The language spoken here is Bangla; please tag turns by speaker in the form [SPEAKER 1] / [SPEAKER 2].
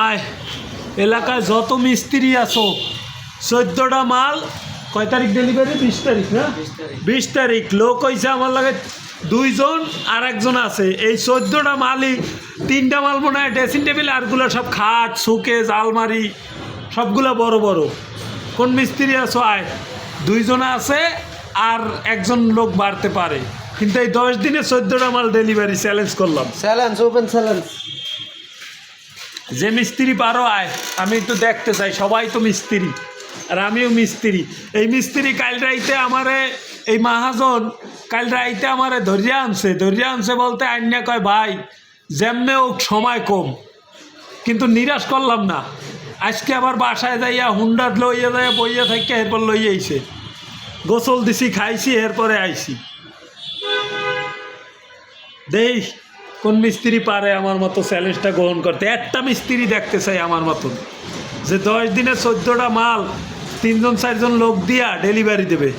[SPEAKER 1] আয় এলাকায় যত মিস্ত্রি আছো 14টা মাল কয় তারিখ ডেলিভারি? 20 তারিখ না? 20 তারিখ। লোক হয়েছে আমার লাগে 2 জন আর একজন আছে। এই 14টা মালই 3টা মাল মনে হয় ড্রেসিং টেবিল, আরগুলো সব খাট শোকেস আলমারি সবগুলো বড় বড়। কোন মিস্ত্রি আছো? আয় 2 জন আছে আর একজন লোক বাড়তে পারে, কিন্তু এই 10 দিনে 14টা মাল ডেলিভারি চ্যালেঞ্জ করলাম।
[SPEAKER 2] Challenge, open challenge.
[SPEAKER 1] যে মিস্ত্রি পারো আয়, আমি একটু দেখতে চাই। সবাই তো মিস্ত্রি আর আমিও মিস্ত্রি। এই মিস্ত্রি কাল রাইতে আমারে, এই মাহাজন কাল রাইতে আমারে ধরিয়া আনছে বলতে আইনা কয় ভাই যেমনে হোক সময় কম, কিন্তু নিরাশ করলাম না। আজকে আবার বাসায় যাইয়া হুন্ডার লইয়া যাইয়া বইয়া থাকি, এরপর লইয়া আইছে, গোসল দিছি খাইছি এরপরে আইছি। দেই কোন মিস্ত্রি পারে আমার মতো চ্যালেঞ্জটা গ্রহণ করতে। একটা মিস্ত্রি দেখতে চাই আমার মতন, যে 10 দিনে 14টা মাল 3 জন 4 জন লোক দিয়া ডেলিভারি দেবে।